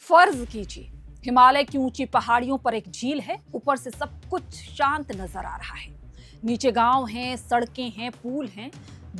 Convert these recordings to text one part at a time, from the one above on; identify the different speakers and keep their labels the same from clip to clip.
Speaker 1: फर्ज कीजिए हिमालय की ऊंची पहाड़ियों पर एक झील है। ऊपर से सब कुछ शांत नजर आ रहा है। नीचे गांव हैं, सड़कें हैं, पुल हैं,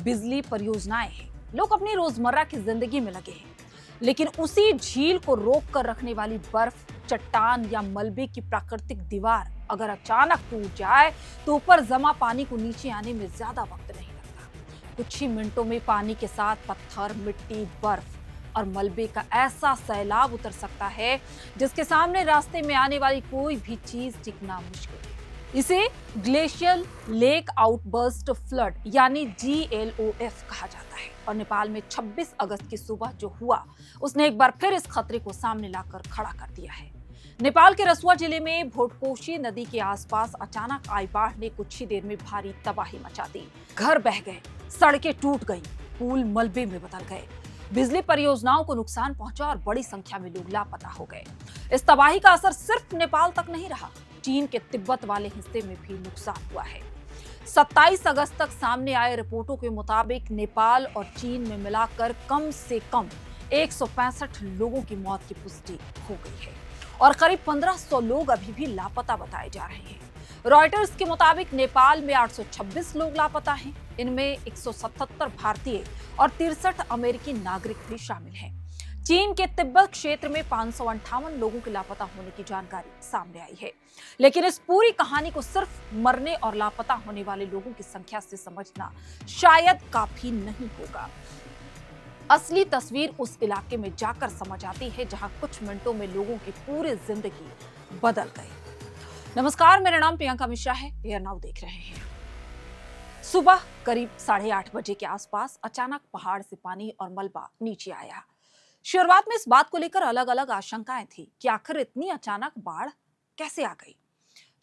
Speaker 1: बिजली परियोजनाएं हैं। लोग अपनी रोजमर्रा की जिंदगी में लगे हैं। लेकिन उसी झील को रोक कर रखने वाली बर्फ, चट्टान या मलबे की प्राकृतिक दीवार अगर अचानक टूट जाए तो ऊपर जमा पानी को नीचे आने में ज्यादा वक्त नहीं लगता। कुछ ही मिनटों में पानी के साथ पत्थर, मिट्टी, बर्फ और मलबे का ऐसा सैलाब उतर सकता है जिसके सामने रास्ते में आने वाली कोई भी चीज टिकना मुश्किल है। इसे ग्लेशियल लेक आउटबर्स्ट फ्लड यानी GLOF कहा जाता है। और नेपाल में 26 अगस्त की सुबह जो हुआ उसने एक बार फिर इस खतरे को सामने लाकर खड़ा कर दिया है। नेपाल के रसुआ जिले में भोटकोशी नदी के आसपास अचानक आई बाढ़ ने कुछ ही देर में भारी तबाही मचा दी। घर बह गए, सड़कें टूट गई, पुल मलबे में बदल गए, बिजली परियोजनाओं को नुकसान पहुंचा और बड़ी संख्या में लोग लापता हो गए। इस तबाही का असर सिर्फ नेपाल तक नहीं रहा, चीन के तिब्बत वाले हिस्से में भी नुकसान हुआ है। 27 अगस्त तक सामने आए रिपोर्टों के मुताबिक नेपाल और चीन में मिलाकर कम से कम 165 लोगों की मौत की पुष्टि हो गई है और करीब 1500 लोग अभी भी लापता बताए जा रहे हैं। रॉयटर्स के मुताबिक नेपाल में 826 लोग लापता हैं। इनमें 177 भारतीय और 63 अमेरिकी नागरिक भी शामिल हैं। चीन के तिब्बत क्षेत्र में 558 लोगों के लापता होने की जानकारी सामने आई है। लेकिन इस पूरी कहानी को सिर्फ मरने और लापता होने वाले लोगों की संख्या से समझना शायद काफी नहीं होगा। असली तस्वीर उस इलाके में जाकर समझ आती है जहां कुछ मिनटों में लोगों की पूरी जिंदगी बदल गई। नमस्कार, मेरा नाम प्रियंका मिश्रा है। एयर नाउ देख रहे हैं। सुबह करीब 8:30 बजे के आसपास अचानक पहाड़ से पानी और मलबा नीचे आया। शुरुआत में इस बात को लेकर अलग अलग आशंकाएं थी कि आखिर इतनी अचानक बाढ़ कैसे आ गई।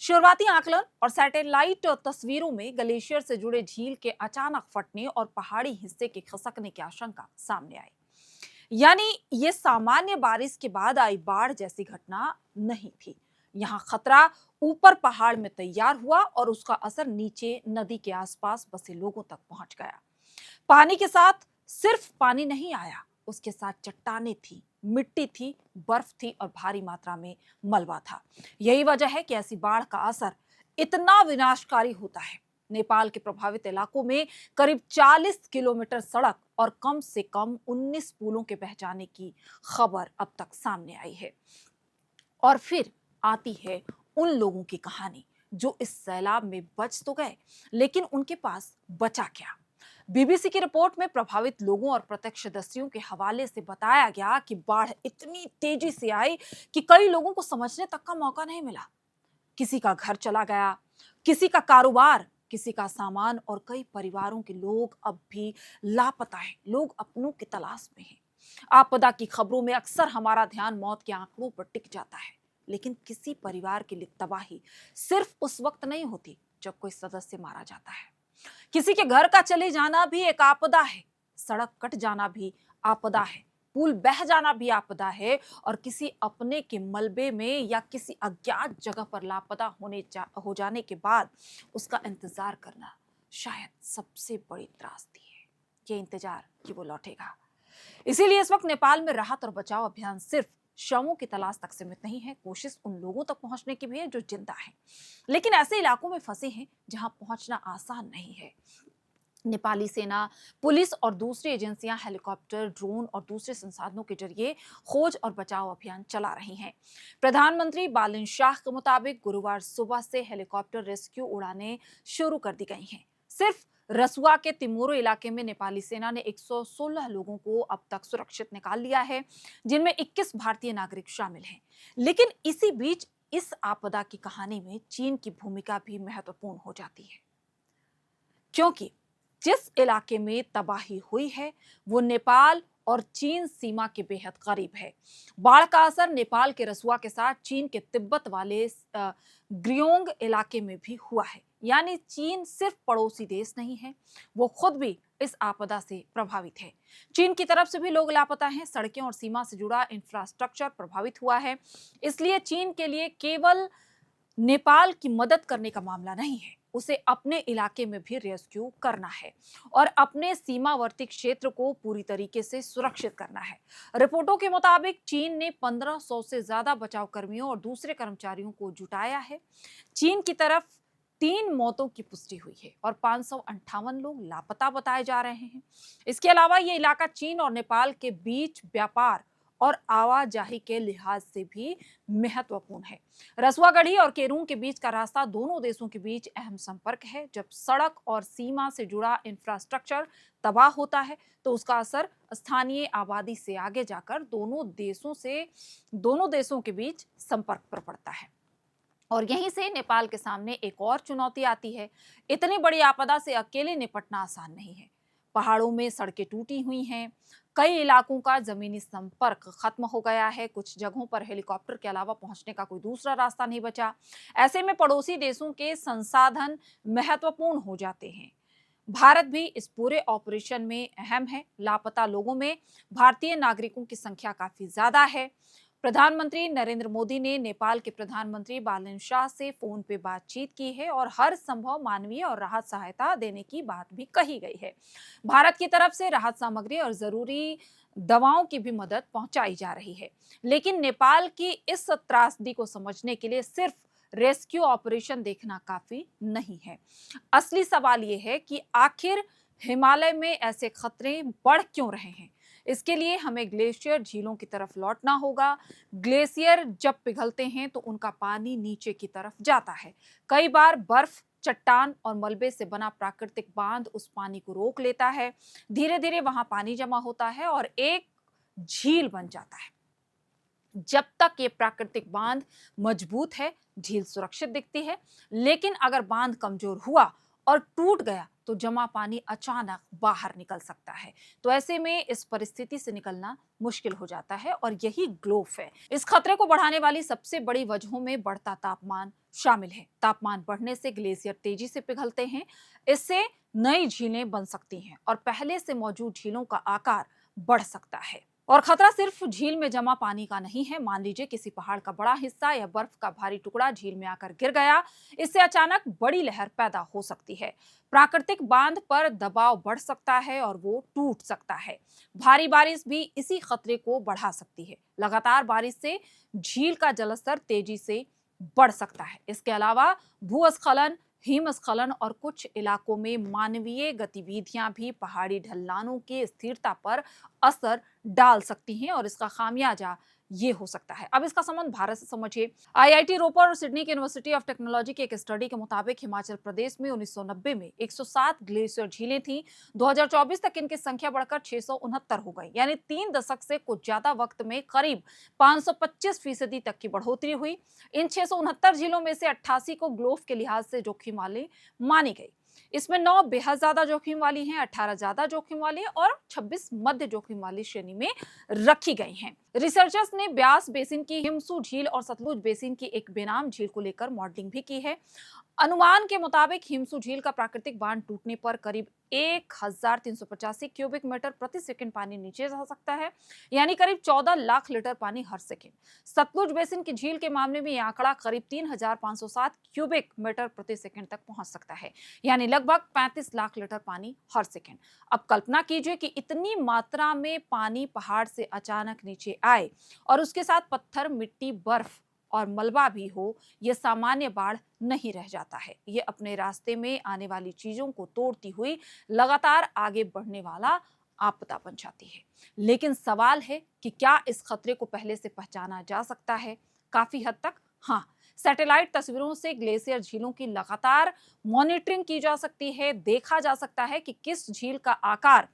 Speaker 1: शुरुआती आकलन और सैटेलाइट तस्वीरों में ग्लेशियर से जुड़े झील के अचानक फटने और पहाड़ी हिस्से के खिसकने की आशंका सामने आई। यानी ये सामान्य बारिश के बाद आई बाढ़ जैसी घटना नहीं थी। यहाँ खतरा ऊपर पहाड़ में तैयार हुआ और उसका असर नीचे नदी के आसपास बसे लोगों तक पहुंच गया। पानी के साथ सिर्फ पानी नहीं आया, उसके साथ चट्टानें थी, मिट्टी थी, बर्फ थी और भारी मात्रा में मलबा था। यही वजह है कि ऐसी बाढ़ का असर इतना विनाशकारी होता है। नेपाल के प्रभावित इलाकों में करीब 40 किलोमीटर सड़क और कम से कम 19 पुलों के बह जाने की खबर अब तक सामने आई है। और फिर आती है उन लोगों की कहानी जो इस सैलाब में बच तो गए, लेकिन उनके पास बचा क्या। बीबीसी की रिपोर्ट में प्रभावित लोगों और प्रत्यक्षदर्शियों के हवाले से बताया गया कि बाढ़ इतनी तेजी से आई कि कई लोगों को समझने तक का मौका नहीं मिला। किसी का घर चला गया, किसी का कारोबार, किसी का सामान और कई परिवारों के लोग अब भी लापता हैं। लोग अपनों की तलाश में हैं। आपदा की खबरों में अक्सर हमारा ध्यान मौत के आंकड़ों पर टिक जाता है, लेकिन किसी परिवार के लिए तबाही सिर्फ उस वक्त नहीं होती जब कोई सदस्य मारा जाता है। किसी के घर का चले जाना भी एक आपदा है, सड़क कट जाना भी आपदा है, पुल बह जाना भी आपदा है और किसी अपने के मलबे में या किसी अज्ञात जगह पर लापता हो जाने के बाद उसका इंतजार करना शायद सबसे बड़ी त्रासदी है। ये इंतजार कि वो लौटेगा। इसीलिए इस वक्त नेपाल में राहत और बचाव अभियान सिर्फ शवों की तलाश तक सीमित नहीं है। कोशिश उन लोगों तक पहुंचने की भी है जो जिंदा हैं, लेकिन ऐसे इलाकों में फंसे हैं जहां पहुंचना आसान नहीं है। नेपाली सेना, पुलिस और दूसरी एजेंसियां हेलीकॉप्टर, ड्रोन और दूसरे संसाधनों के जरिए खोज और बचाव अभियान चला रही हैं। प्रधानमंत्री बालन शाह के मुताबिक गुरुवार सुबह से हेलीकॉप्टर रेस्क्यू उड़ानें शुरू कर दी गई हैं। सिर्फ रसुआ के तिमोरो इलाके में नेपाली सेना ने 116 लोगों को अब तक सुरक्षित निकाल लिया है, जिनमें 21 भारतीय नागरिक शामिल हैं। लेकिन इसी बीच इस आपदा की कहानी में चीन की भूमिका भी महत्वपूर्ण हो जाती है, क्योंकि जिस इलाके में तबाही हुई है वो नेपाल और चीन सीमा के बेहद करीब है। बाढ़ का असर नेपाल के रसुआ के साथ चीन के तिब्बत वाले ग्रियोंग इलाके में भी हुआ है। यानी चीन सिर्फ पड़ोसी देश नहीं है, वो खुद भी इस आपदा से प्रभावित है। चीन की तरफ से भी लोग लापता हैं, सड़कें और सीमा से जुड़ा इंफ्रास्ट्रक्चर प्रभावित हुआ है। इसलिए चीन के लिए केवल नेपाल की मदद करने का मामला नहीं है, उसे अपने इलाके में भी रेस्क्यू करना है और अपने सीमावर्ती क्षेत्र को पूरी तरीके से सुरक्षित करना है। रिपोर्टों के मुताबिक चीन ने 1500 से ज्यादा बचाव कर्मियों और दूसरे कर्मचारियों को जुटाया है। चीन की तरफ 3 मौतों की पुष्टि हुई है और 558 लोग लापता बताए जा रहे हैं। इसके अलावा ये इलाका चीन और नेपाल के बीच व्यापार और आवाजाही के लिहाज से भी महत्वपूर्ण है। रसुआगढ़ी और केरूंग के बीच का रास्ता दोनों देशों के बीच अहम संपर्क है। जब सड़क और सीमा से जुड़ा इंफ्रास्ट्रक्चर तबाह होता है तो उसका असर स्थानीय आबादी से आगे जाकर दोनों देशों के बीच संपर्क पर पड़ता है। और यहीं से नेपाल के सामने एक और चुनौती आती है। इतनी बड़ी आपदा से अकेले निपटना आसान नहीं है। पहाड़ों में सड़कें टूटी हुई हैं, कई इलाकों का जमीनी संपर्क खत्म हो गया है, कुछ जगहों पर हेलीकॉप्टर के अलावा पहुंचने का कोई दूसरा रास्ता नहीं बचा। ऐसे में पड़ोसी देशों के संसाधन महत्वपूर्ण हो जाते हैं। भारत भी इस पूरे ऑपरेशन में अहम है। लापता लोगों में भारतीय नागरिकों की संख्या काफी ज्यादा है। प्रधानमंत्री नरेंद्र मोदी ने नेपाल के प्रधानमंत्री बालन शाह से फोन पे बातचीत की है और हर संभव मानवीय और राहत सहायता देने की बात भी कही गई है। भारत की तरफ से राहत सामग्री और जरूरी दवाओं की भी मदद पहुंचाई जा रही है। लेकिन नेपाल की इस त्रासदी को समझने के लिए सिर्फ रेस्क्यू ऑपरेशन देखना काफी नहीं है। असली सवाल यह है कि आखिर हिमालय में ऐसे खतरे बढ़ क्यों रहे हैं। इसके लिए हमें ग्लेशियर झीलों की तरफ लौटना होगा। ग्लेशियर जब पिघलते हैं तो उनका पानी नीचे की तरफ जाता है। कई बार बर्फ, चट्टान और मलबे से बना प्राकृतिक बांध उस पानी को रोक लेता है। धीरे धीरे वहां पानी जमा होता है और एक झील बन जाता है। जब तक ये प्राकृतिक बांध मजबूत है, झील सुरक्षित दिखती है। लेकिन अगर बांध कमजोर हुआ और टूट गया तो जमा पानी अचानक बाहर निकल सकता है। तो ऐसे में इस परिस्थिति से निकलना मुश्किल हो जाता है और यही ग्लोफ है। इस खतरे को बढ़ाने वाली सबसे बड़ी वजहों में बढ़ता तापमान शामिल है। तापमान बढ़ने से ग्लेशियर तेजी से पिघलते हैं। इससे नई झीलें बन सकती हैं और पहले से मौजूद झीलों का आकार बढ़ सकता है। और खतरा सिर्फ झील में जमा पानी का नहीं है। मान लीजिए किसी पहाड़ का बड़ा हिस्सा या बर्फ का भारी टुकड़ा झील में आकर गिर गया, इससे अचानक बड़ी लहर पैदा हो सकती है। प्राकृतिक बांध पर दबाव बढ़ सकता है और वो टूट सकता है। भारी बारिश भी इसी खतरे को बढ़ा सकती है। लगातार बारिश से झील का जलस्तर तेजी से बढ़ सकता है। इसके अलावा भूस्खलन, हिमस्खलन और कुछ इलाकों में मानवीय गतिविधियां भी पहाड़ी ढलानों की स्थिरता पर असर डाल सकती हैं और इसका खामियाजा ये हो सकता है। अब इसका संबंध भारत से समझिए। आईआईटी रोपर और सिडनी की यूनिवर्सिटी ऑफ टेक्नोलॉजी की एक स्टडी के मुताबिक हिमाचल प्रदेश में 1990 में 107 ग्लेशियर झीलें थीं। 2024 तक इनकी संख्या बढ़कर 669 हो गई, यानी 3 दशक से कुछ ज्यादा वक्त में करीब 525% तक की बढ़ोतरी हुई। इन 669 झीलों में से 88 को ग्लोफ के लिहाज से जोखिम वाली मानी गई। इसमें 9 बेहद ज्यादा जोखिम वाली हैं, 18 ज्यादा जोखिम वाली और 26 मध्य जोखिम वाली श्रेणी में रखी गई हैं। रिसर्चर्स ने ब्यास बेसिन की, हिमसू झील और सतलुज बेसिन की एक बेनाम झील को लेकर मॉडलिंग भी की है। अनुमान के मुताबिक हिमसू झील का प्राकृतिक बांध टूटने पर करीब 1385 क्यूबिक मीटर प्रति सेकंड पानी नीचे जा सकता है, यानी करीब 14 लाख लीटर पानी हर सेकंड। सतलुज बेसिन की झील के मामले में यह आंकड़ा करीब 3507 क्यूबिक मीटर प्रति सेकंड तक पहुंच सकता है, यानी लगभग 35 लाख लीटर पानी हर सेकंड। अब कल्पना कीजिए कि इतनी मात्रा में पानी पहाड़ से अचानक नीचे आए और उसके साथ पत्थर, मिट्टी, बर्फ और मलबा भी हो। यह सामान्य बाढ़ नहीं रह जाता है। यह अपने रास्ते में आने वाली चीजों को तोड़ती हुई लगातार आगे बढ़ने वाला आपदा बन जाती है। लेकिन सवाल है कि क्या इस खतरे को पहले से पहचाना जा सकता है? काफी हद तक हाँ। सैटेलाइट तस्वीरों से ग्लेशियर झीलों की लगातार मॉनिटरिंग की जा सकती है। देखा जा सकता है कि किस झील का आकार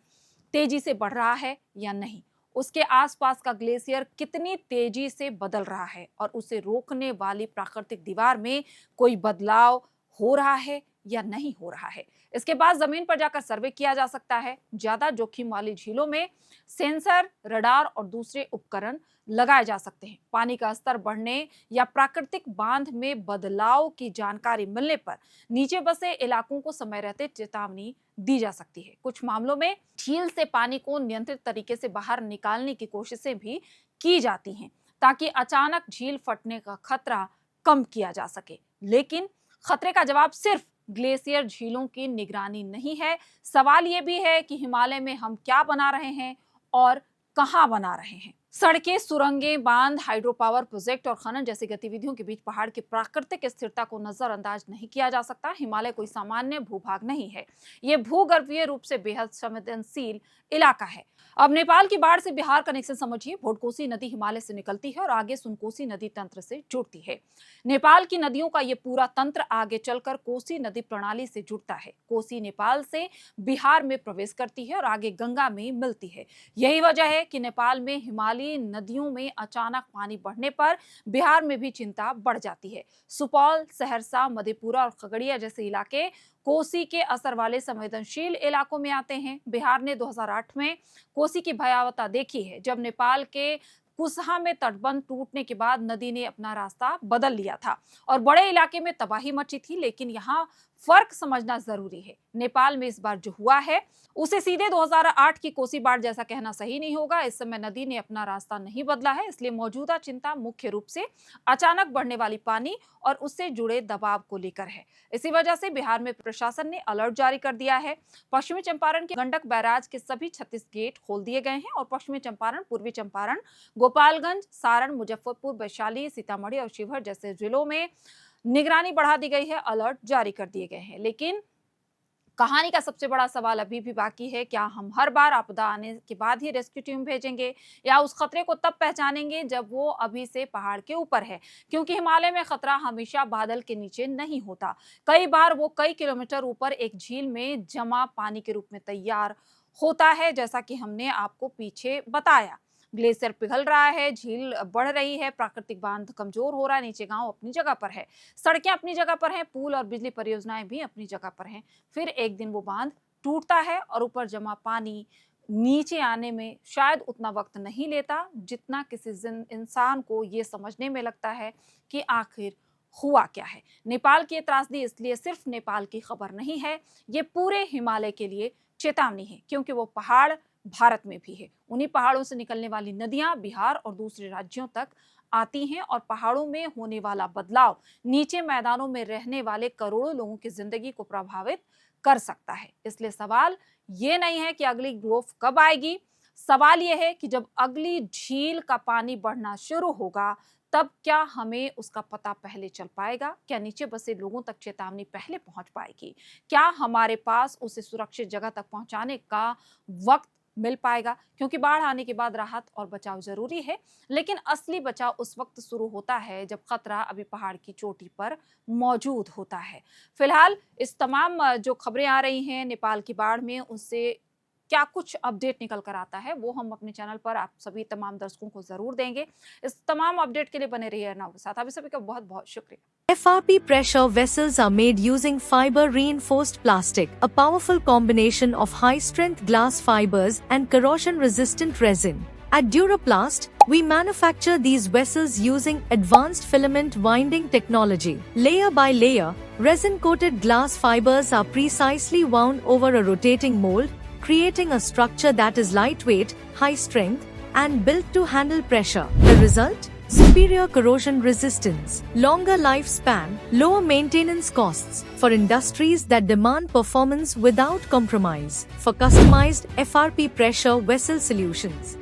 Speaker 1: तेजी से बढ़ रहा है या नहीं, उसके आसपास का ग्लेशियर कितनी तेजी से बदल रहा है और उसे रोकने वाली प्राकृतिक दीवार में कोई बदलाव हो रहा है या नहीं हो रहा है। इसके बाद जमीन पर जाकर सर्वे किया जा सकता है। ज्यादा जोखिम वाली झीलों में सेंसर, रडार और दूसरे उपकरण लगाए जा सकते हैं। पानी का स्तर बढ़ने या प्राकृतिक बांध में बदलाव की जानकारी मिलने पर नीचे बसे इलाकों को समय रहते चेतावनी दी जा सकती है। कुछ मामलों में झील से पानी को नियंत्रित तरीके से बाहर निकालने की कोशिशें भी की जाती हैं ताकि अचानक झील फटने का खतरा कम किया जा सके। लेकिन खतरे का जवाब सिर्फ ग्लेशियर झीलों की निगरानी नहीं है। सवाल ये भी है कि हिमालय में हम क्या बना रहे हैं और कहां बना रहे हैं। सड़कें, सुरंगें, बांध, हाइड्रो पावर प्रोजेक्ट और खनन जैसी गतिविधियों के बीच पहाड़ की प्राकृतिक स्थिरता को नजरअंदाज नहीं किया जा सकता। हिमालय कोई सामान्य भूभाग नहीं है, ये भूगर्भीय रूप से बेहद संवेदनशील इलाका है। अब नेपाल की बाढ़ से बिहार कनेक्शन समझिए। भोटकोसी नदी हिमालय से निकलती है और आगे सुनकोसी नदी तंत्र से जुड़ती है। नेपाल की नदियों का ये पूरा तंत्र आगे चलकर कोसी नदी प्रणाली से जुड़ता है। कोसी नेपाल से बिहार में प्रवेश करती है और आगे गंगा में मिलती है। यही वजह है कि नेपाल में हिमालयी नदियों में अचानक पानी बढ़ने पर बिहार में भी चिंता बढ़ जाती है। सुपौल, सहरसा, मधेपुरा और खगड़िया जैसे इलाके कोसी के असर वाले संवेदनशील इलाकों में आते हैं। बिहार ने 2008 में कोसी की भयावहता देखी है, जब नेपाल के कुसहा में तटबंध टूटने के बाद नदी ने अपना रास्ता बदल लिया था और बड़े इलाके में तबाही मची थी। लेकिन यहाँ फर्क समझना जरूरी है। नेपाल में इस बार जो हुआ है उसे सीधे 2008 की कोसी बाढ़ जैसा कहना सही नहीं होगा। इस समय नदी ने अपना रास्ता नहीं बदला है, इसलिए मौजूदा चिंता मुख्य रूप से अचानक बढ़ने वाली पानी और उससे जुड़े दबाव को लेकर है। इसी वजह से बिहार में प्रशासन ने अलर्ट जारी कर दिया है। पश्चिमी चंपारण के गंडक बैराज के सभी 36 गेट खोल दिए गए हैं और पश्चिमी चंपारण, पूर्वी चंपारण, गोपालगंज, सारण, मुजफ्फरपुर, वैशाली, सीतामढ़ी और शिवहर जैसे जिलों में निगरानी बढ़ा दी गई है, अलर्ट जारी कर दिए गए हैं। लेकिन कहानी का सबसे बड़ा सवाल अभी भी बाकी है। क्या हम हर बार आपदा आने के बाद ही रेस्क्यू टीम भेजेंगे या उस खतरे को तब पहचानेंगे जब वो अभी से पहाड़ के ऊपर है? क्योंकि हिमालय में खतरा हमेशा बादल के नीचे नहीं होता। कई बार वो कई किलोमीटर ऊपर एक झील में जमा पानी के रूप में तैयार होता है, जैसा कि हमने आपको पीछे बताया। ग्लेशियर पिघल रहा है, झील बढ़ रही है, प्राकृतिक बांध कमजोर हो रहा है, नीचे गांव अपनी जगह पर है, सड़कें अपनी जगह पर हैं, पुल और बिजली परियोजनाएं भी अपनी जगह पर हैं। फिर एक दिन वो बांध टूटता है और ऊपर जमा पानी नीचे आने में शायद उतना वक्त नहीं लेता जितना किसी इंसान को ये समझने में लगता है कि आखिर हुआ क्या है। नेपाल की त्रासदी इसलिए सिर्फ नेपाल की खबर नहीं है, ये पूरे हिमालय के लिए चेतावनी है, क्योंकि वो पहाड़ भारत में भी है। उन्हीं पहाड़ों से निकलने वाली नदियां बिहार और दूसरे राज्यों तक आती हैं और पहाड़ों में होने वाला बदलाव नीचे मैदानों में रहने वाले करोड़ों लोगों की जिंदगी को प्रभावित कर सकता है। इसलिए सवाल ये नहीं है कि अगली ग्रोथ कब आएगी, सवाल ये है कि जब अगली झील का पानी बढ़ना शुरू होगा तब क्या हमें उसका पता पहले चल पाएगा? क्या नीचे बसे लोगों तक चेतावनी पहले पहुंच पाएगी? क्या हमारे पास उसे सुरक्षित जगह तक पहुंचाने का वक्त मिल पाएगा? क्योंकि बाढ़ आने के बाद राहत और बचाव जरूरी है, लेकिन असली बचाव उस वक्त शुरू होता है जब खतरा अभी पहाड़ की चोटी पर मौजूद होता है। फिलहाल इस तमाम जो खबरें आ रही हैं नेपाल की बाढ़ में, उससे क्या कुछ अपडेट निकल कर आता है वो हम अपने चैनल पर आप सभी तमाम दर्शकों को जरूर देंगे। इस तमाम अपडेट के लिए बने रहिए अर्नव के साथ। आप सभी का बहुत बहुत शुक्रिया।
Speaker 2: FRP pressure vessels are made using fiber reinforced plastic, a powerful combination of high strength glass fibers and corrosion resistant resin. At Duraplast, we manufacture these vessels using advanced filament winding technology. Layer by layer, resin coated glass fibers are precisely wound over a rotating mold, creating a structure that is lightweight, high strength, and built to handle pressure. The result? Superior corrosion resistance, longer lifespan, lower maintenance costs for industries that demand performance without compromise. For customized FRP pressure vessel solutions,